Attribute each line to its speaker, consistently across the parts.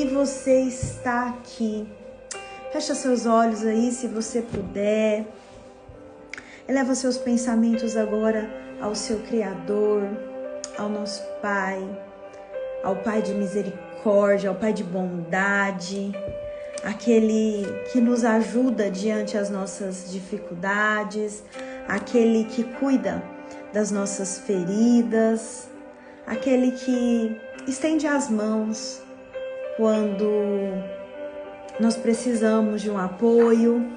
Speaker 1: E você está aqui. Fecha seus olhos aí, se você puder. Eleva seus pensamentos agora ao seu Criador, ao nosso Pai, ao Pai de misericórdia, ao Pai de bondade, aquele que nos ajuda diante das nossas dificuldades, aquele que cuida das nossas feridas, aquele que estende as mãos quando nós precisamos de um apoio,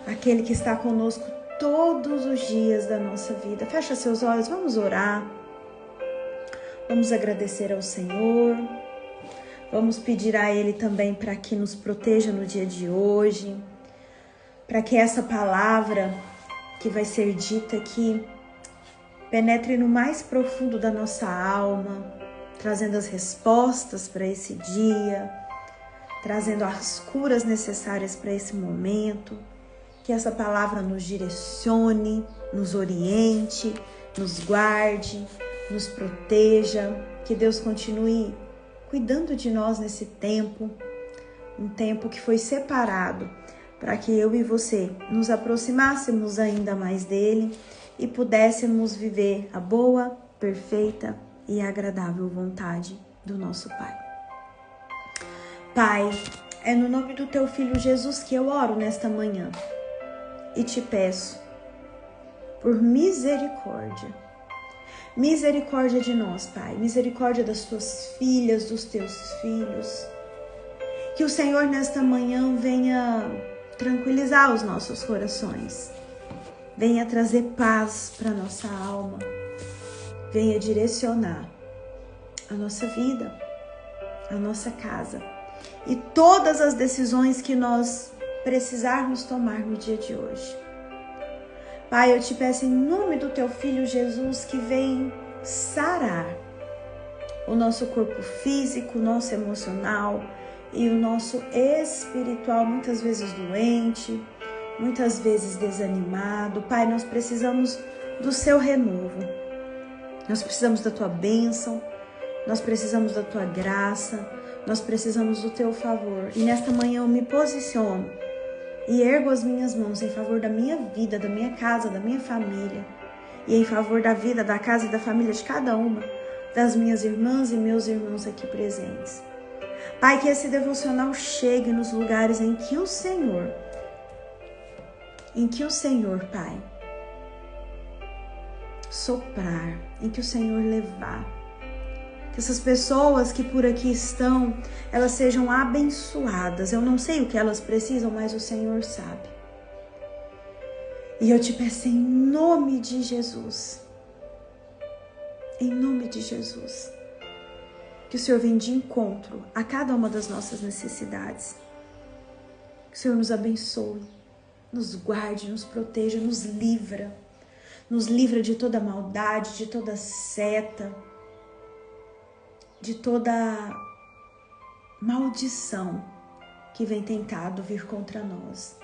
Speaker 1: aquele que está conosco todos os dias da nossa vida. Fecha seus olhos, vamos orar, vamos agradecer ao Senhor, vamos pedir a Ele também para que nos proteja no dia de hoje, para que essa palavra que vai ser dita aqui penetre no mais profundo da nossa alma, trazendo as respostas para esse dia, trazendo as curas necessárias para esse momento, que essa palavra nos direcione, nos oriente, nos guarde, nos proteja, que Deus continue cuidando de nós nesse tempo, um tempo que foi separado para que eu e você nos aproximássemos ainda mais dele e pudéssemos viver a boa, perfeita e agradável vontade do nosso Pai. Pai, é no nome do Teu Filho Jesus que eu oro nesta manhã e te peço por misericórdia. Misericórdia de nós, Pai, misericórdia das Tuas filhas, dos Teus filhos. Que o Senhor nesta manhã venha tranquilizar os nossos corações, venha trazer paz para nossa alma, venha direcionar a nossa vida, a nossa casa e todas as decisões que nós precisarmos tomar no dia de hoje. Pai, eu te peço em nome do Teu Filho Jesus que vem sarar o nosso corpo físico, o nosso emocional e o nosso espiritual, muitas vezes doente, muitas vezes desanimado. Pai, nós precisamos do Seu renovo, nós precisamos da Tua bênção, nós precisamos da Tua graça, nós precisamos do Teu favor. E nesta manhã eu me posiciono e ergo as minhas mãos em favor da minha vida, da minha casa, da minha família e em favor da vida, da casa e da família de cada uma das minhas irmãs e meus irmãos aqui presentes. Pai, que esse devocional chegue nos lugares em que o Senhor, Pai, soprar, em que o Senhor levar. Que essas pessoas que por aqui estão, elas sejam abençoadas. Eu não sei o que elas precisam, mas o Senhor sabe. E eu te peço em nome de Jesus, em nome de Jesus, que o Senhor venha de encontro a cada uma das nossas necessidades. Que o Senhor nos abençoe, nos guarde, nos proteja, nos livra de toda maldade, de toda seta, de toda maldição que vem tentado vir contra nós.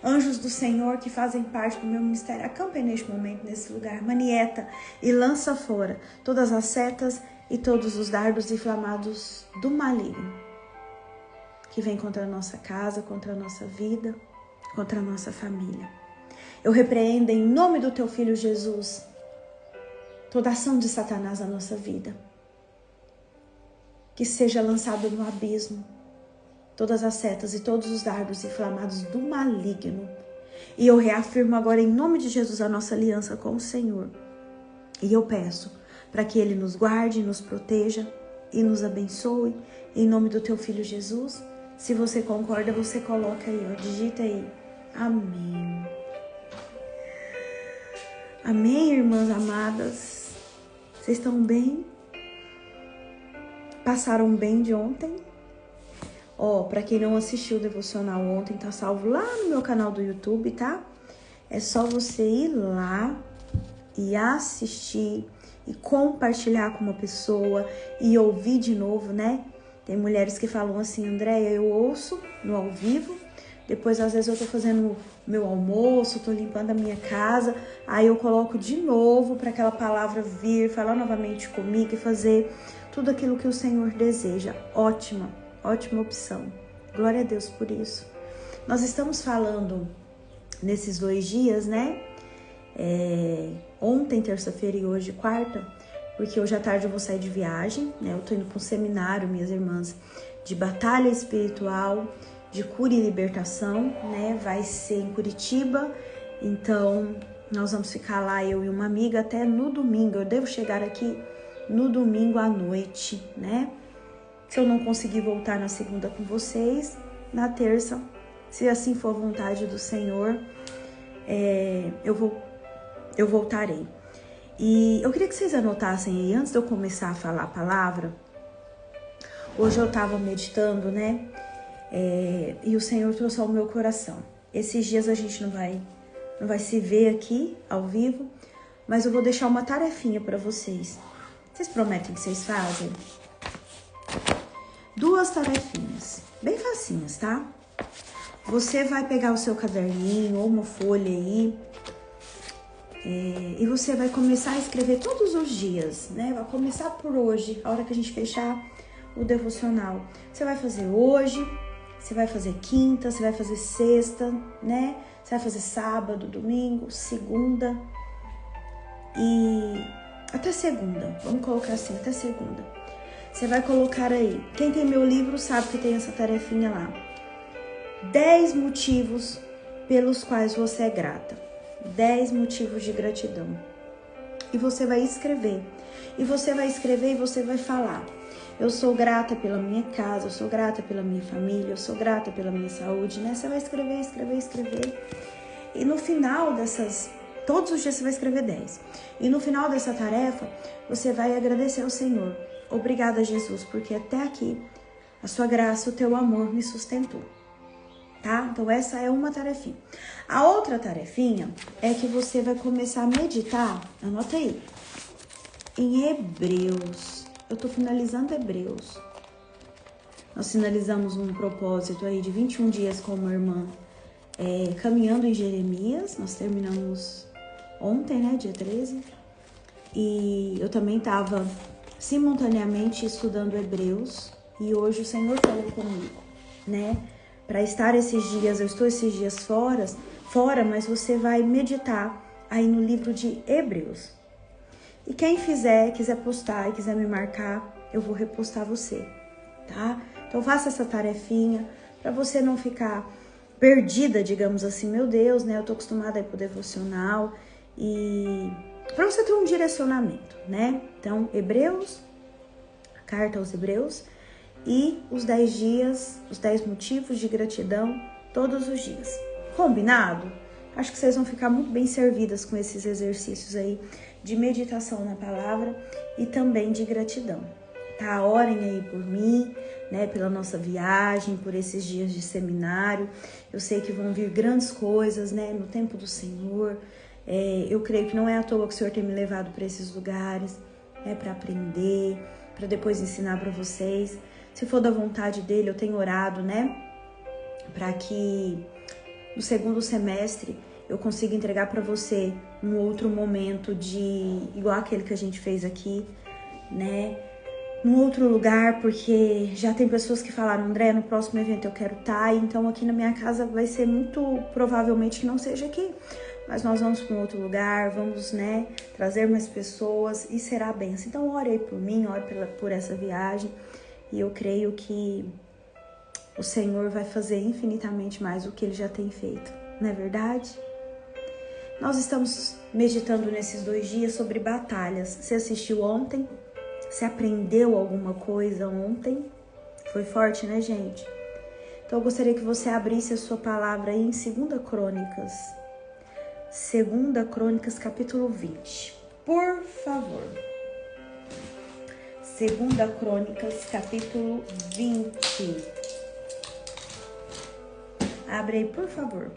Speaker 1: Anjos do Senhor que fazem parte do meu ministério, acampem neste momento, nesse lugar, manieta e lança fora todas as setas e todos os dardos inflamados do maligno que vem contra a nossa casa, contra a nossa vida, contra a nossa família. Eu repreendo em nome do Teu Filho Jesus toda ação de Satanás na nossa vida, que seja lançado no abismo todas as setas e todos os dardos inflamados do maligno. E eu reafirmo agora em nome de Jesus a nossa aliança com o Senhor. E eu peço para que Ele nos guarde, nos proteja e nos abençoe em nome do Teu Filho Jesus. Se você concorda, você coloca aí, ó, digita aí. Amém. Amém, irmãs amadas. Vocês estão bem? Passaram bem de ontem? Ó, pra quem não assistiu o devocional ontem, tá salvo lá no meu canal do YouTube, tá? É só você ir lá e assistir e compartilhar com uma pessoa e ouvir de novo, né? Tem mulheres que falam assim, Andréia, eu ouço no ao vivo, depois às vezes eu tô fazendo meu almoço, tô limpando a minha casa, aí eu coloco de novo para aquela palavra vir, falar novamente comigo e fazer tudo aquilo que o Senhor deseja. Ótima ótima opção. Glória a Deus por isso. Nós estamos falando nesses 2 dias, né? Ontem, terça-feira, e hoje, quarta, porque hoje à tarde eu vou sair de viagem, né? Eu tô indo para um seminário, minhas irmãs, de batalha espiritual, de cura e libertação, né? Vai ser em Curitiba, então nós vamos ficar lá, eu e uma amiga, até no domingo. Eu devo chegar aqui no domingo à noite, né? Se eu não conseguir voltar na segunda com vocês, na terça, se assim for a vontade do Senhor, eu voltarei. E eu queria que vocês anotassem aí, antes de eu começar a falar a palavra. Hoje eu estava meditando, né? E o Senhor trouxe ao meu coração. Esses dias a gente não vai se ver aqui ao vivo, mas eu vou deixar uma tarefinha para vocês. Vocês prometem que vocês fazem? 2 tarefinhas, bem facinhas, tá? Você vai pegar o seu caderninho ou uma folha aí, e você vai começar a escrever todos os dias, né? Vai começar por hoje, a hora que a gente fechar o devocional. Você vai fazer hoje, você vai fazer quinta, você vai fazer sexta, né? Você vai fazer sábado, domingo, segunda e até segunda. Vamos colocar assim, até segunda. Você vai colocar aí. Quem tem meu livro sabe que tem essa tarefinha lá. 10 motivos pelos quais você é grata. 10 motivos de gratidão. E você vai escrever. E você vai escrever e você vai falar. Eu sou grata pela minha casa, eu sou grata pela minha família, eu sou grata pela minha saúde, né? Você vai escrever, escrever, escrever. E no final dessas... Todos os dias você vai escrever 10. E no final dessa tarefa, você vai agradecer ao Senhor. Obrigada, Jesus, porque até aqui a sua graça, o teu amor me sustentou. Tá? Então essa é uma tarefinha. A outra tarefinha é que você vai começar a meditar, anota aí, em Hebreus. Eu tô finalizando Hebreus. Nós finalizamos um propósito aí de 21 dias com uma irmã caminhando em Jeremias. Nós terminamos ontem, né, dia 13. E eu também tava simultaneamente estudando Hebreus. E hoje o Senhor falou comigo, né? Para estar esses dias, eu estou esses dias fora, mas você vai meditar aí no livro de Hebreus. E quem quiser postar e quiser me marcar, eu vou repostar você, tá? Então faça essa tarefinha para você não ficar perdida, digamos assim, meu Deus, né? Eu tô acostumada a ir pro devocional e para você ter um direcionamento, né? Então, Hebreus, a carta aos Hebreus e os 10 dias, os 10 motivos de gratidão todos os dias. Combinado? Acho que vocês vão ficar muito bem servidas com esses exercícios aí de meditação na palavra e também de gratidão. Tá? Orem aí por mim, né? Pela nossa viagem, por esses dias de seminário. Eu sei que vão vir grandes coisas, né? No tempo do Senhor. Eu creio que não é à toa que o Senhor tem me levado para esses lugares, né? Para aprender, para depois ensinar para vocês. Se for da vontade dele, eu tenho orado, né? Para que no segundo semestre eu consiga entregar para você um outro momento igual aquele que a gente fez aqui, né? Num outro lugar, porque já tem pessoas que falaram, André, no próximo evento eu quero estar, então aqui na minha casa vai ser muito provavelmente que não seja aqui, mas nós vamos para um outro lugar, vamos, né, trazer mais pessoas e será bênção. Então ore aí por mim, ore por essa viagem e eu creio que o Senhor vai fazer infinitamente mais do que Ele já tem feito, não é verdade? Nós estamos meditando nesses 2 dias sobre batalhas. Você assistiu ontem? Você aprendeu alguma coisa ontem? Foi forte, né, gente? Então eu gostaria que você abrisse a sua palavra aí em 2 Crônicas. 2 Crônicas, capítulo 20. Por favor. 2 Crônicas, capítulo 20. Abre aí, por favor.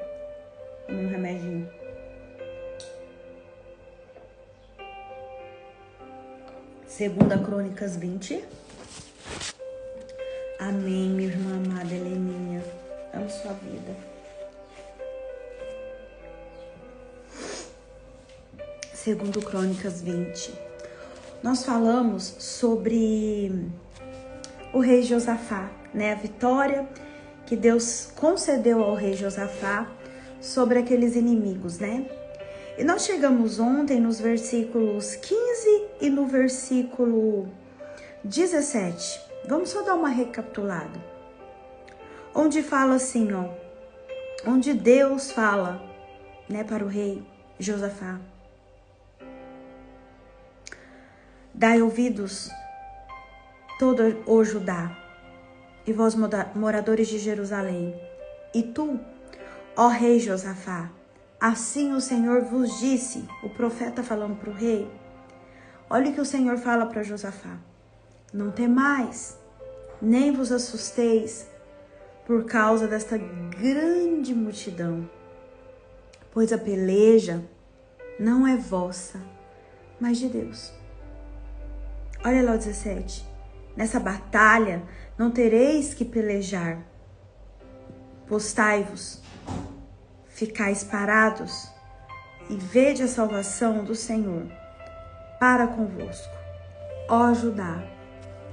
Speaker 1: Um remedinho. 2 Crônicas 20. Amém, minha irmã amada Heleninha. Amo sua vida. 2 Crônicas 20. Nós falamos sobre o rei Josafá, né? A vitória que Deus concedeu ao rei Josafá sobre aqueles inimigos, né? E nós chegamos ontem nos versículos 15 e no versículo 17. Vamos só dar uma recapitulada. Onde fala assim, ó. Onde Deus fala, né, para o rei Josafá. Dai ouvidos, todo o Judá, e vós moradores de Jerusalém. E tu, ó rei Josafá, assim o Senhor vos disse, o profeta falando para o rei. Olha o que o Senhor fala para Josafá. Não temais, nem vos assusteis por causa desta grande multidão, pois a peleja não é vossa, mas de Deus. Olha lá o 17. Nessa batalha não tereis que pelejar. Postai-vos, ficais parados e vede a salvação do Senhor para convosco, ó Judá,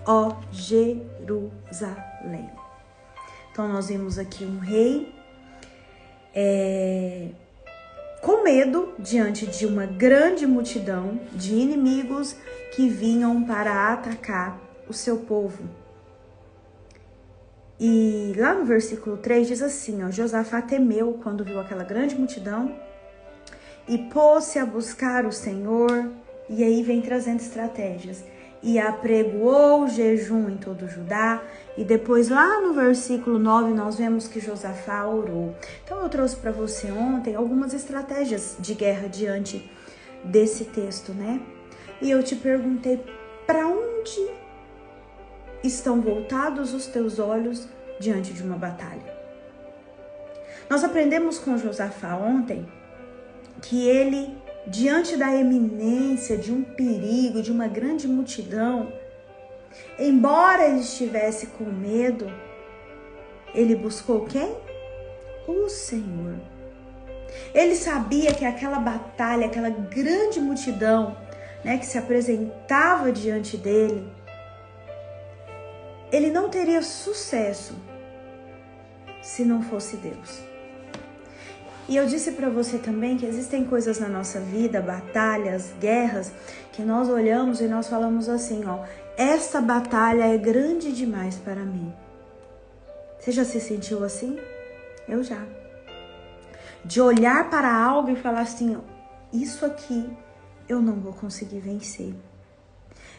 Speaker 1: ó Jerusalém. Então nós vimos aqui um rei com medo diante de uma grande multidão de inimigos que vinham para atacar o seu povo. E lá no versículo 3 diz assim, ó, Josafá temeu quando viu aquela grande multidão e pôs-se a buscar o Senhor, e aí vem trazendo estratégias. E apregoou jejum em todo o Judá. E depois lá no versículo 9 nós vemos que Josafá orou. Então eu trouxe para você ontem algumas estratégias de guerra diante desse texto, né? E eu te perguntei, para onde estão voltados os teus olhos diante de uma batalha? Nós aprendemos com Josafá ontem que ele, diante da eminência de um perigo, de uma grande multidão, embora ele estivesse com medo, ele buscou quem? O Senhor. Ele sabia que aquela batalha, aquela grande multidão, né, que se apresentava diante dele, ele não teria sucesso se não fosse Deus. E eu disse para você também que existem coisas na nossa vida, batalhas, guerras, que nós olhamos e nós falamos assim, ó, essa batalha é grande demais para mim. Você já se sentiu assim? Eu já. De olhar para algo e falar assim, ó, isso aqui eu não vou conseguir vencer.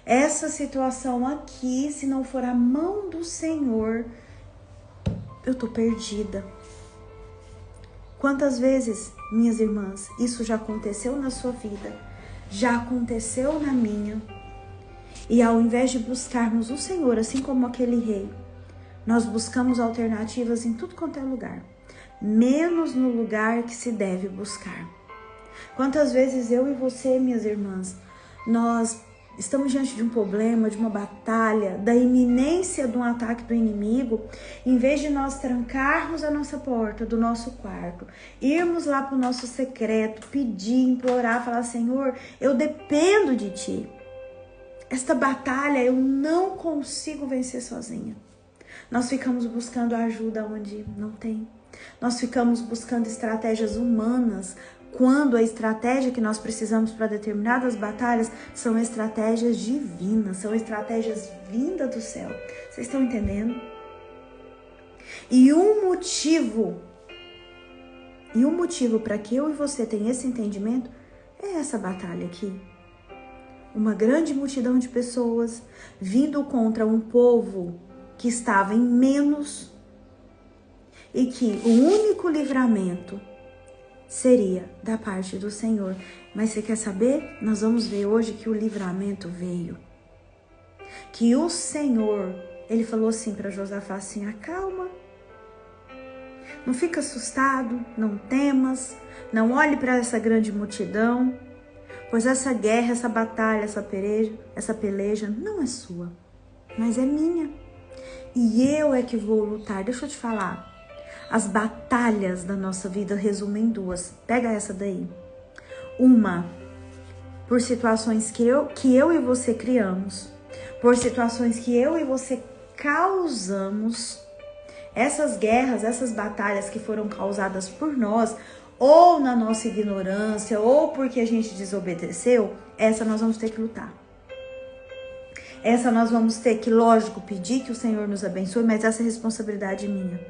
Speaker 1: Essa situação aqui, se não for a mão do Senhor, eu tô perdida. Quantas vezes, minhas irmãs, isso já aconteceu na sua vida, já aconteceu na minha, e ao invés de buscarmos o Senhor, assim como aquele rei, nós buscamos alternativas em tudo quanto é lugar, menos no lugar que se deve buscar. Quantas vezes eu e você, minhas irmãs, nós estamos diante de um problema, de uma batalha, da iminência de um ataque do inimigo, em vez de nós trancarmos a nossa porta do nosso quarto, irmos lá para o nosso secreto, pedir, implorar, falar, Senhor, eu dependo de Ti. Esta batalha eu não consigo vencer sozinha. Nós ficamos buscando ajuda onde não tem. Nós ficamos buscando estratégias humanas, quando a estratégia que nós precisamos para determinadas batalhas são estratégias divinas, são estratégias vindas do céu. Vocês estão entendendo? E um motivo para que eu e você tenham esse entendimento é essa batalha aqui. Uma grande multidão de pessoas vindo contra um povo que estava em menos e que o único livramento seria da parte do Senhor. Mas você quer saber? Nós vamos ver hoje que o livramento veio. Que o Senhor, ele falou assim para Josafá, assim, acalma. Não fica assustado, não temas, não olhe para essa grande multidão, pois essa guerra, essa batalha, essa peleja não é sua, mas é minha. E eu é que vou lutar. Deixa eu te falar. As batalhas da nossa vida resumem em duas. Pega essa daí. Uma, por situações que eu e você criamos. Por situações que eu e você causamos essas guerras, essas batalhas que foram causadas por nós, ou na nossa ignorância, ou porque a gente desobedeceu, essa nós vamos ter que lutar. Essa nós vamos ter que, lógico, pedir que o Senhor nos abençoe, mas essa é responsabilidade minha.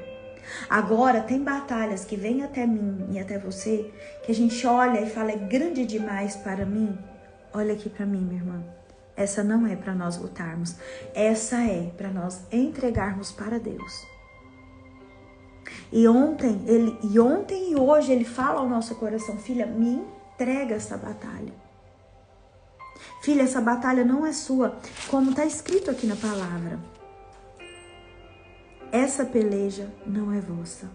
Speaker 1: Agora, tem batalhas que vêm até mim e até você, que a gente olha e fala, é grande demais para mim. Olha aqui para mim, minha irmã. Essa não é para nós lutarmos. Essa é para nós entregarmos para Deus. E ontem e hoje ele fala ao nosso coração, filha, me entrega essa batalha. Filha, essa batalha não é sua, como está escrito aqui na palavra. Essa peleja não é vossa,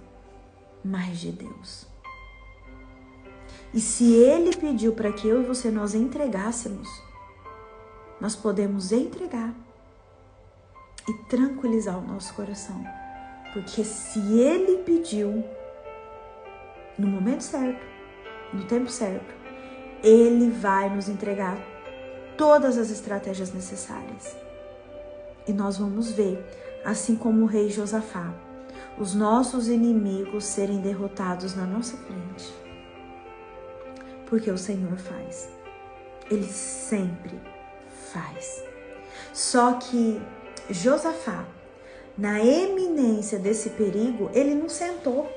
Speaker 1: mas de Deus. E se ele pediu para que eu e você nós entregássemos, nós podemos entregar e tranquilizar o nosso coração. Porque se ele pediu, no momento certo, no tempo certo, ele vai nos entregar todas as estratégias necessárias. E nós vamos ver, assim como o rei Josafá, os nossos inimigos serem derrotados na nossa frente. Porque o Senhor faz. Ele sempre faz. Só que Josafá, na eminência desse perigo, ele não sentou,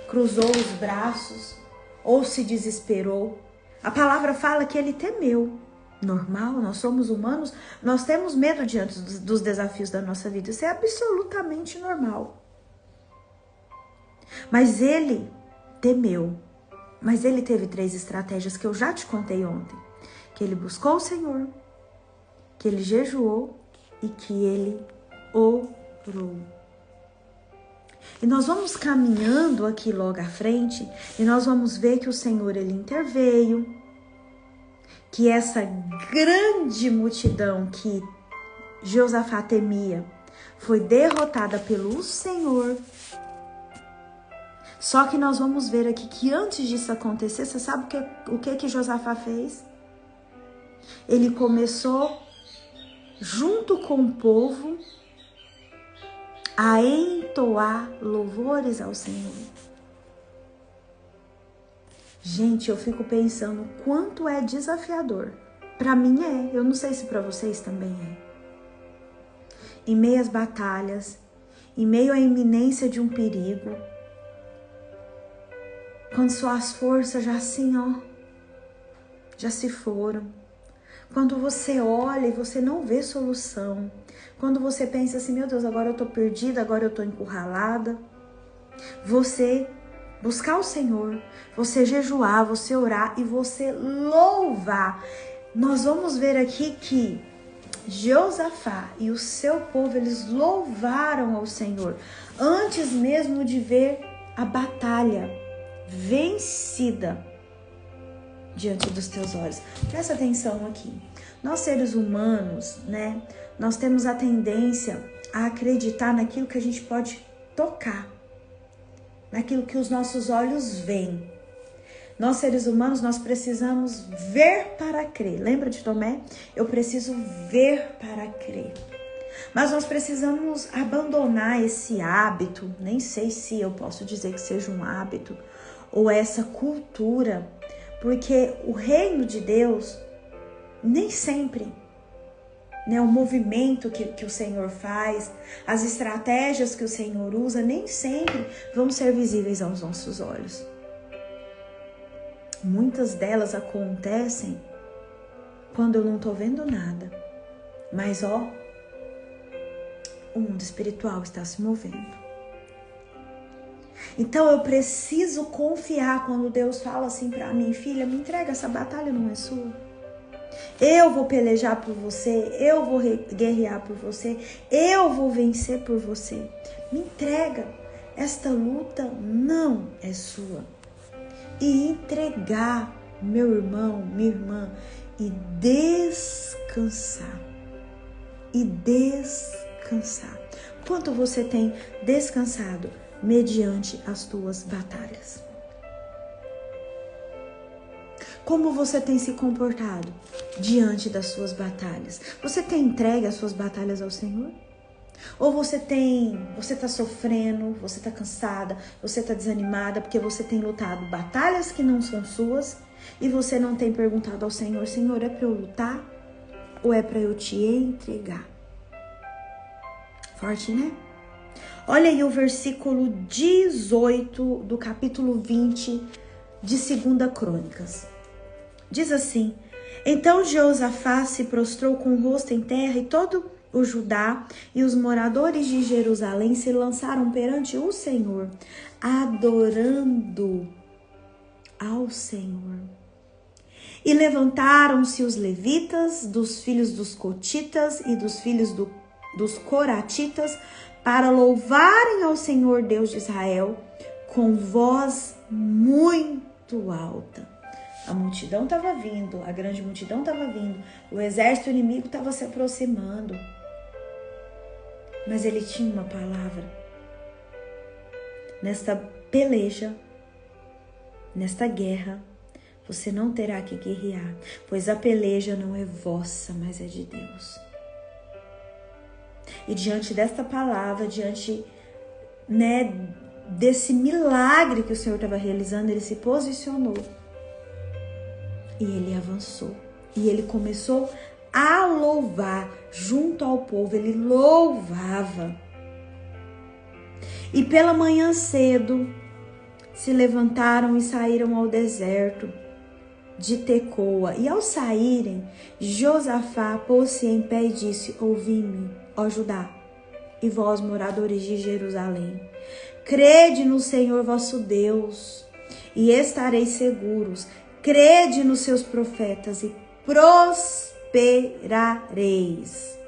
Speaker 1: cruzou os braços ou se desesperou. A palavra fala que ele temeu. Normal, nós somos humanos, nós temos medo diante dos desafios da nossa vida. Isso é absolutamente normal. Mas ele temeu. Mas ele teve 3 estratégias que eu já te contei ontem. Que ele buscou o Senhor, que ele jejuou e que ele orou. E nós vamos caminhando aqui logo à frente e nós vamos ver que o Senhor, ele interveio, que essa grande multidão que Josafá temia foi derrotada pelo Senhor. Só que nós vamos ver aqui que antes disso acontecer, você sabe o que Josafá fez? Ele começou, junto com o povo, a entoar louvores ao Senhor. Gente, eu fico pensando quanto é desafiador. Para mim é, eu não sei se para vocês também é. Em meio às batalhas, em meio à iminência de um perigo, quando suas forças já assim, já se foram. Quando você olha e você não vê solução. Quando você pensa assim, meu Deus, agora eu tô perdida, agora eu tô encurralada. Você buscar o Senhor, você jejuar, você orar e você louvar. Nós vamos ver aqui que Josafá e o seu povo, eles louvaram ao Senhor antes mesmo de ver a batalha vencida diante dos teus olhos. Presta atenção aqui. Nós seres humanos, né? Nós temos a tendência a acreditar naquilo que a gente pode tocar, naquilo que os nossos olhos veem. Nós seres humanos, nós precisamos ver para crer. Lembra de Tomé? Eu preciso ver para crer. Mas nós precisamos abandonar esse hábito, nem sei se eu posso dizer que seja um hábito, ou essa cultura, porque o reino de Deus, nem sempre, né, o movimento que o Senhor faz, as estratégias que o Senhor usa, nem sempre vão ser visíveis aos nossos olhos. Muitas delas acontecem quando eu não estou vendo nada, mas o mundo espiritual está se movendo. Então eu preciso confiar quando Deus fala assim para mim, filha, me entrega, essa batalha não é sua. Eu vou pelejar por você, eu vou guerrear por você, eu vou vencer por você. Me entrega, esta luta não é sua. E entregar, meu irmão, minha irmã, e descansar. E descansar. Quanto você tem descansado mediante as tuas batalhas? Como você tem se comportado diante das suas batalhas? Você tem entregue as suas batalhas ao Senhor? Ou você tá sofrendo, você tá cansada, você tá desanimada porque você tem lutado batalhas que não são suas e você não tem perguntado ao Senhor, Senhor, é para eu lutar ou é para eu te entregar? Forte, né? Olha aí o versículo 18 do capítulo 20 de 2 Crônicas. Diz assim: Então Jeosafá se prostrou com o rosto em terra e todo o Judá e os moradores de Jerusalém se lançaram perante o Senhor, adorando ao Senhor. E levantaram-se os levitas, dos filhos dos cotitas e dos filhos dos coratitas, para louvarem ao Senhor Deus de Israel com voz muito alta. A multidão estava vindo, a grande multidão estava vindo, o exército inimigo estava se aproximando. Mas ele tinha uma palavra. Nesta peleja, nesta guerra, você não terá que guerrear, pois a peleja não é vossa, mas é de Deus. E diante desta palavra, diante, desse milagre que o Senhor estava realizando, ele se posicionou. E ele avançou. E ele começou a louvar junto ao povo. Ele louvava. E pela manhã cedo se levantaram e saíram ao deserto de Tecoa. E ao saírem, Josafá pôs-se em pé e disse: Ouvi-me, ó Judá, e vós, moradores de Jerusalém. Crede no Senhor vosso Deus, e estareis seguros. Crede nos seus profetas e prosperareis.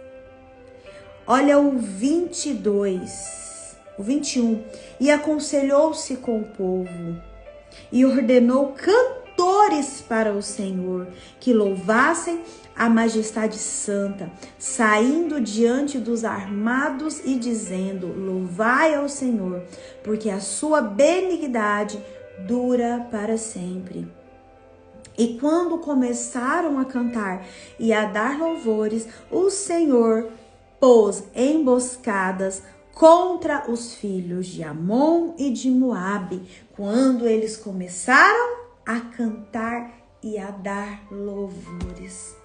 Speaker 1: Olha o 22, o 21. E aconselhou-se com o povo e ordenou cantores para o Senhor, que louvassem a majestade santa, saindo diante dos armados e dizendo: Louvai ao Senhor, porque a sua benignidade dura para sempre. E quando começaram a cantar e a dar louvores, o Senhor pôs emboscadas contra os filhos de Amon e de Moabe, quando eles começaram a cantar e a dar louvores.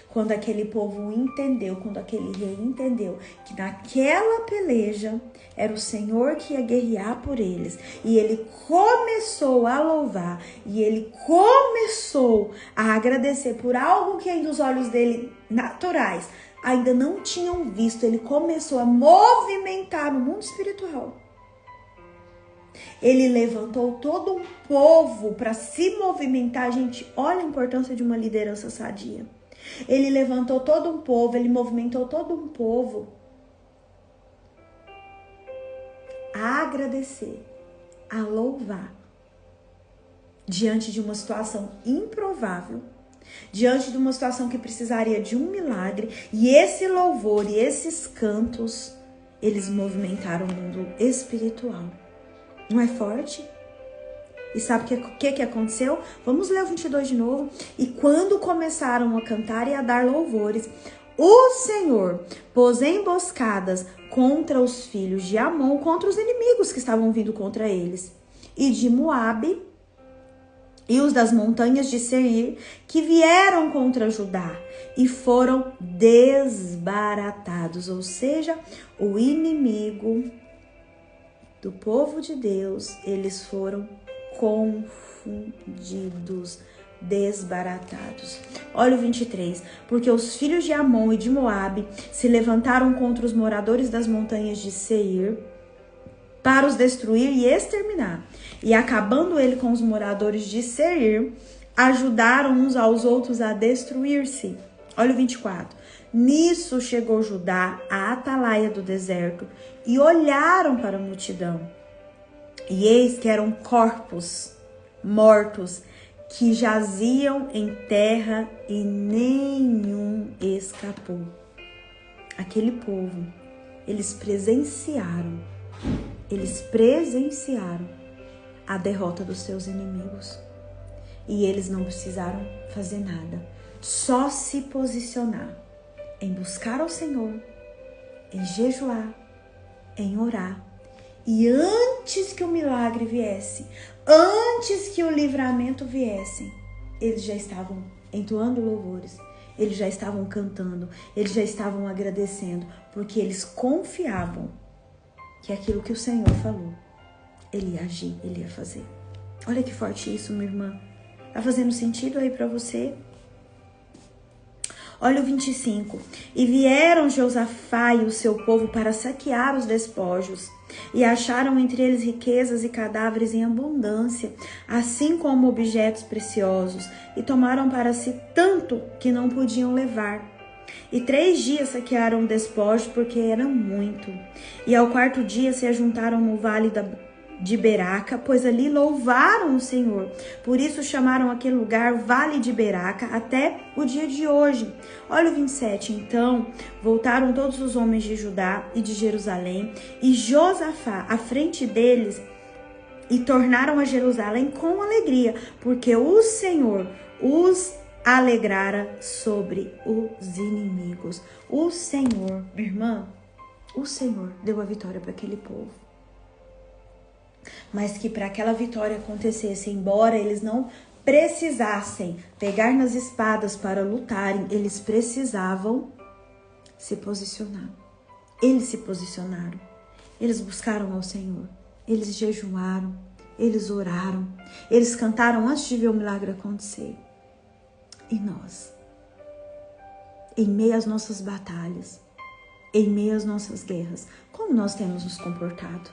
Speaker 1: Quando aquele povo entendeu, quando aquele rei entendeu que naquela peleja era o Senhor que ia guerrear por eles, e ele começou a louvar, e ele começou a agradecer por algo que ainda os olhos dele naturais ainda não tinham visto, ele começou a movimentar no mundo espiritual. Ele levantou todo um povo para se movimentar. Gente, olha a importância de uma liderança sadia. Ele levantou todo um povo, ele movimentou todo um povo a agradecer, a louvar, diante de uma situação improvável, diante de uma situação que precisaria de um milagre. E esse louvor e esses cantos, eles movimentaram o mundo espiritual. Não é forte? E sabe o que aconteceu? Vamos ler o 22 de novo. E quando começaram a cantar e a dar louvores, o Senhor pôs emboscadas contra os filhos de Amon, contra os inimigos que estavam vindo contra eles, e de Moabe, e os das montanhas de Seir, que vieram contra Judá, e foram desbaratados. Ou seja, o inimigo do povo de Deus, eles foram confundidos, desbaratados. Olha o 23. Porque os filhos de Amon e de Moabe se levantaram contra os moradores das montanhas de Seir para os destruir e exterminar. E acabando ele com os moradores de Seir, ajudaram uns aos outros a destruir-se. Olha o 24. Nisso chegou Judá à atalaia do deserto e olharam para a multidão. E eis que eram corpos mortos que jaziam em terra e nenhum escapou. Aquele povo, eles presenciaram a derrota dos seus inimigos. E eles não precisaram fazer nada, só se posicionar em buscar ao Senhor, em jejuar, em orar. E antes que o milagre viesse, antes que o livramento viesse, eles já estavam entoando louvores, eles já estavam cantando, eles já estavam agradecendo, porque eles confiavam que aquilo que o Senhor falou, Ele ia agir, Ele ia fazer. Olha que forte isso, minha irmã. Tá fazendo sentido aí pra você? Olha o 25. E vieram Josafá e o seu povo para saquear os despojos, e acharam entre eles riquezas e cadáveres em abundância, assim como objetos preciosos, e tomaram para si tanto que não podiam levar. E 3 dias saquearam o despojo, porque era muito. E ao 4º dia se ajuntaram no vale de Beraca, pois ali louvaram o Senhor. Por isso chamaram aquele lugar Vale de Beraca até o dia de hoje. Olha o 27. Então voltaram todos os homens de Judá e de Jerusalém, e Josafá à frente deles, e tornaram a Jerusalém com alegria, porque o Senhor os alegrara sobre os inimigos. O Senhor, minha irmã, o Senhor deu a vitória para aquele povo. Mas que para aquela vitória acontecesse, embora eles não precisassem pegar nas espadas para lutarem, eles precisavam se posicionar. Eles se posicionaram. Eles buscaram ao Senhor. Eles jejuaram. Eles oraram. Eles cantaram antes de ver o milagre acontecer. E nós, em meio às nossas batalhas, em meio às nossas guerras, como nós temos nos comportado?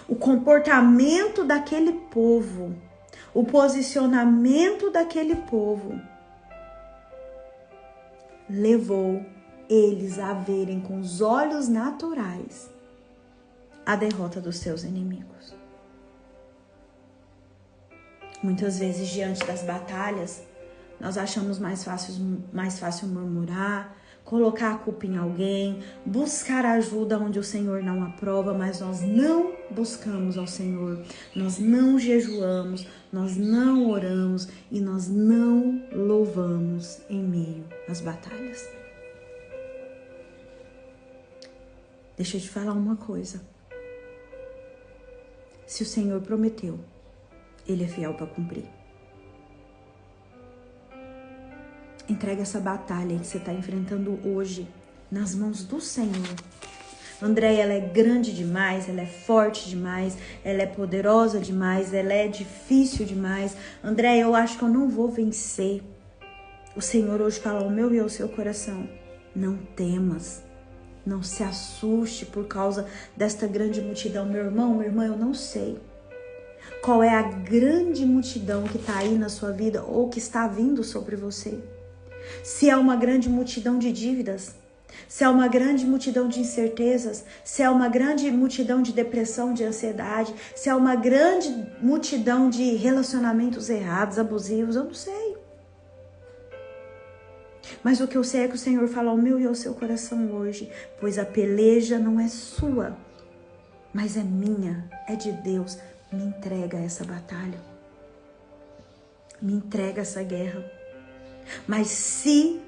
Speaker 1: O comportamento daquele povo, o posicionamento daquele povo, levou eles a verem com os olhos naturais a derrota dos seus inimigos. Muitas vezes, diante das batalhas, nós achamos mais fácil murmurar, colocar a culpa em alguém, buscar ajuda onde o Senhor não aprova, mas nós não buscamos ao Senhor, nós não jejuamos, nós não oramos e nós não louvamos em meio às batalhas. Deixa eu te falar uma coisa. Se o Senhor prometeu, Ele é fiel para cumprir. Entrega essa batalha que você está enfrentando hoje nas mãos do Senhor. Andréia, ela é grande demais, ela é forte demais, ela é poderosa demais, ela é difícil demais. Andréia, eu acho que eu não vou vencer. O Senhor hoje fala ao meu e ao seu coração. Não temas, não se assuste por causa desta grande multidão. Meu irmão, minha irmã, eu não sei qual é a grande multidão que está aí na sua vida ou que está vindo sobre você. Se é uma grande multidão de dívidas, se é uma grande multidão de incertezas, se é uma grande multidão de depressão, de ansiedade, se é uma grande multidão de relacionamentos errados, abusivos, eu não sei. Mas o que eu sei é que o Senhor fala ao meu e ao seu coração hoje, pois a peleja não é sua, mas é minha, é de Deus. Me entrega essa batalha, me entrega essa guerra. Mas se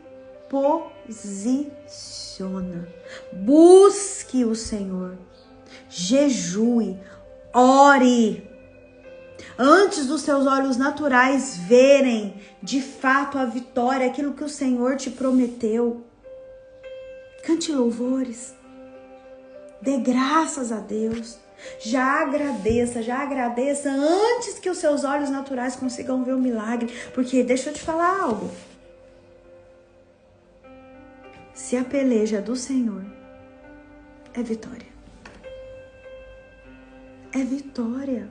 Speaker 1: posiciona, busque o Senhor, jejue, ore, antes dos seus olhos naturais verem de fato a vitória, aquilo que o Senhor te prometeu. Cante louvores, dê graças a Deus, já agradeça antes que os seus olhos naturais consigam ver o milagre, porque deixa eu te falar algo. Se a peleja é do Senhor, é vitória. É vitória.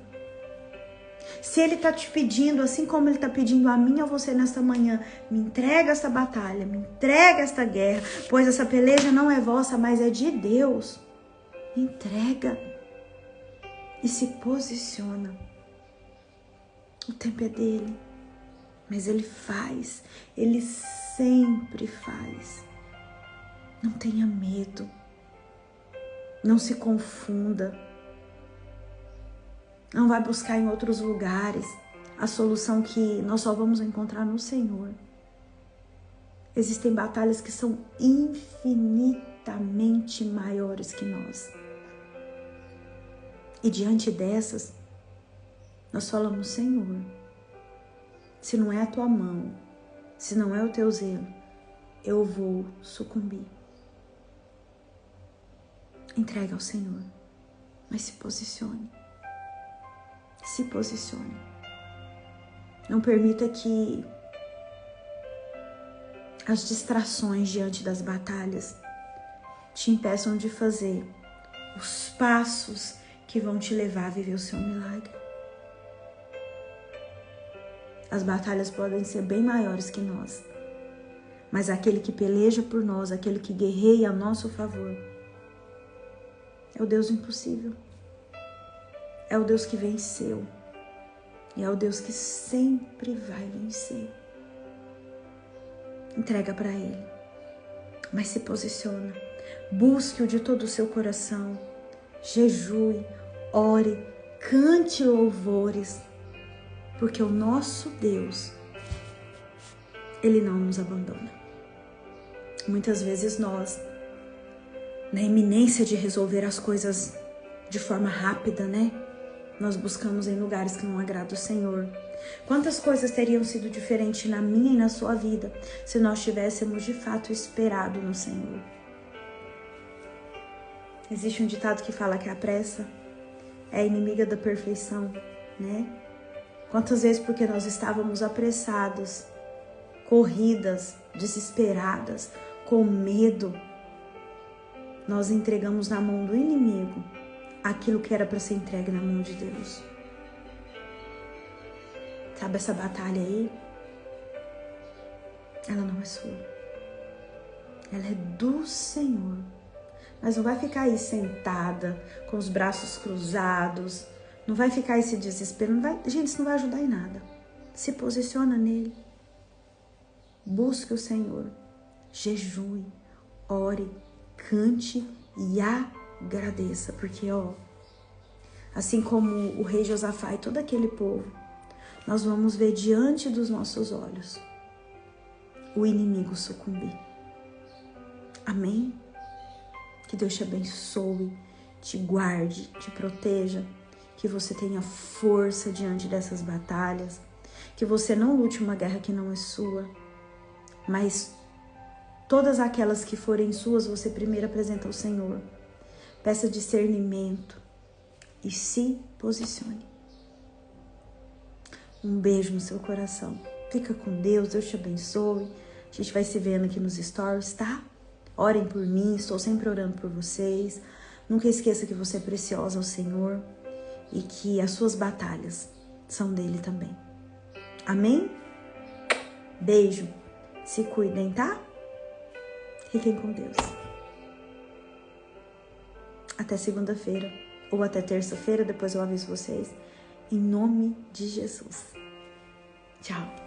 Speaker 1: Se Ele está te pedindo, assim como Ele está pedindo a mim e a você nesta manhã, me entrega essa batalha, me entrega esta guerra, pois essa peleja não é vossa, mas é de Deus. Entrega e se posiciona. O tempo é dele, mas Ele faz, Ele sempre faz. Não tenha medo, não se confunda, não vai buscar em outros lugares a solução que nós só vamos encontrar no Senhor. Existem batalhas que são infinitas infinitamente maiores que nós. E diante dessas, nós falamos: Senhor, se não é a tua mão, se não é o teu zelo, eu vou sucumbir. Entrega ao Senhor, mas se posicione. Se posicione. Não permita que as distrações diante das batalhas te impeçam de fazer os passos que vão te levar a viver o seu milagre. As batalhas podem ser bem maiores que nós, mas aquele que peleja por nós, aquele que guerreia a nosso favor, é o Deus do impossível. É o Deus que venceu. E é o Deus que sempre vai vencer. Entrega para Ele, mas se posiciona. Busque-o de todo o seu coração. Jejue, ore, cante louvores, porque o nosso Deus, Ele não nos abandona. Muitas vezes nós, na iminência de resolver as coisas de forma rápida, né? Nós buscamos em lugares que não agradam o Senhor. Quantas coisas teriam sido diferentes na minha e na sua vida se nós tivéssemos de fato esperado no Senhor? Existe um ditado que fala que a pressa é inimiga da perfeição, né? Quantas vezes porque nós estávamos apressados, corridas, desesperadas, com medo, nós entregamos na mão do inimigo aquilo que era para ser entregue na mão de Deus. Sabe essa batalha aí? Ela não é sua. Ela é do Senhor. Mas não vai ficar aí sentada, com os braços cruzados. Não vai ficar esse desespero. Não vai, gente, isso não vai ajudar em nada. Se posiciona nele. Busque o Senhor. Jejue, ore, cante e agradeça, porque assim como o rei Josafá e todo aquele povo, nós vamos ver diante dos nossos olhos o inimigo sucumbir. Amém? Que Deus te abençoe, te guarde, te proteja, que você tenha força diante dessas batalhas, que você não lute uma guerra que não é sua, mas todas aquelas que forem suas, você primeiro apresenta ao Senhor. Peça discernimento e se posicione. Um beijo no seu coração. Fica com Deus, Deus te abençoe. A gente vai se vendo aqui nos stories, tá? Orem por mim, estou sempre orando por vocês. Nunca esqueça que você é preciosa ao Senhor e que as suas batalhas são dele também. Amém? Beijo. Se cuidem, tá? Fiquem com Deus. Até segunda-feira ou até terça-feira, depois eu aviso vocês. Em nome de Jesus. Tchau.